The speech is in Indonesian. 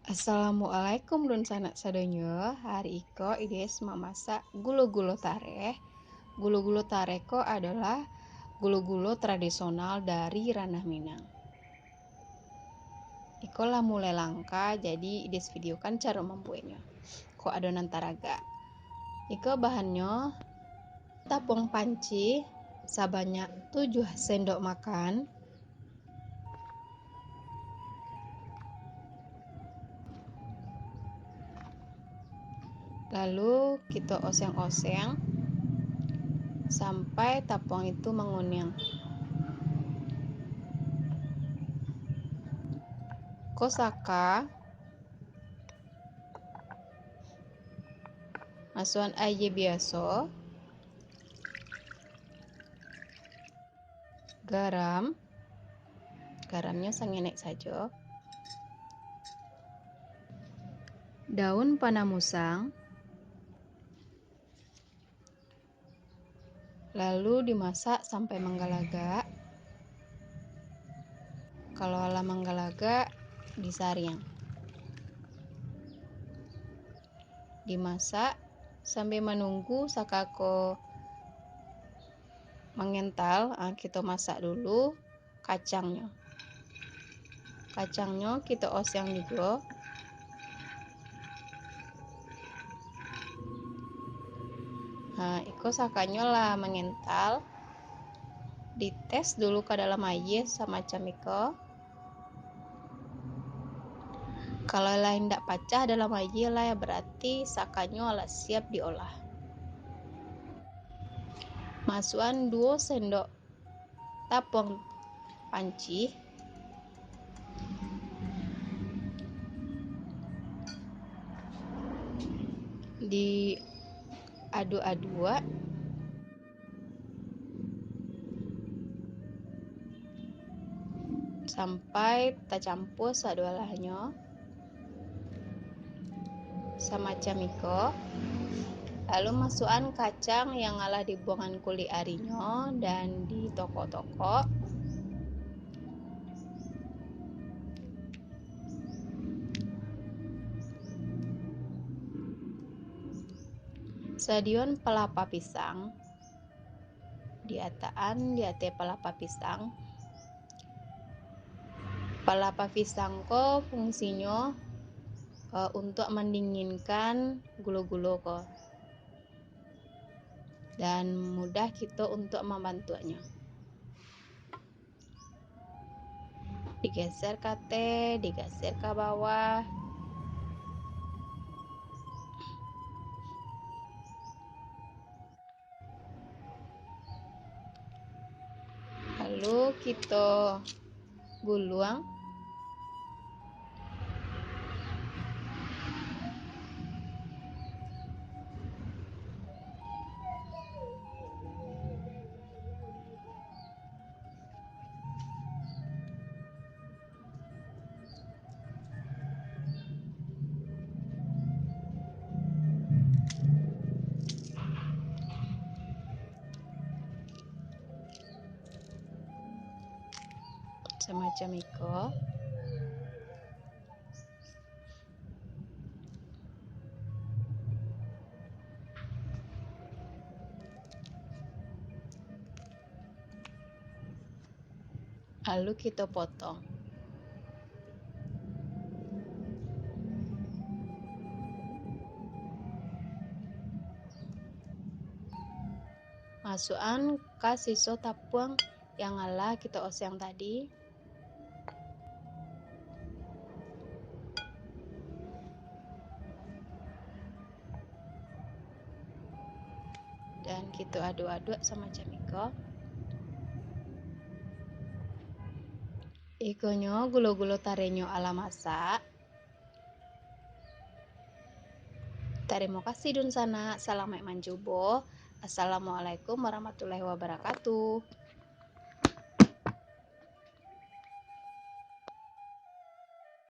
Assalamualaikum dun sanak sadonyo. Hari iko ides memasak gulo-gulo tareh. Gulo-gulo tareh ko adalah gulo-gulo tradisional dari ranah Minang. Iko lah mulai langka, jadi ides videokan cara membuatnya. Ko adonan taraga. Iko bahannya tepung panci sebanyak 7 sendok makan. Lalu kita oseng-oseng sampai tepung itu menguning. Kosaka masukan aja biasa, garamnya sangenek saja, daun panamusang, lalu dimasak sampai menggalaga. Kalau ala menggalaga disaring, dimasak sampai menunggu sakako mengental. Kita masak dulu kacangnya kita oseng juga. Iko sakanya lah mengental, dites dulu ke dalam air semacam iko. Kalau lain tidak pecah dalam air lah, ya berarti sakanya lah siap diolah. Masukkan 2 sendok tepung panci, diaduk-aduk sampai tercampur sadualahnya semacam iko. Lalu masukkan kacang yang alah dibuangan kulit arinya dan ditokok-tokok. Sadion pelapa pisang di atas pelapa pisang. Pelapa pisang ko fungsinya untuk mendinginkan gulo-gulo ko, dan mudah kita untuk membantunya. Digeser ke atas, digeser ke bawah. Lalu kita gulung. Semacam iko. Lalu kita potong. Masukkan ke sisa tepung yang alah kita oseng tadi. Dan kita aduk-aduk semacam iko. Ikonyo gulo-gulo tarenyo ala masak. Terima kasih dun sana. Salam manjubo. Assalamualaikum warahmatullahi wabarakatuh.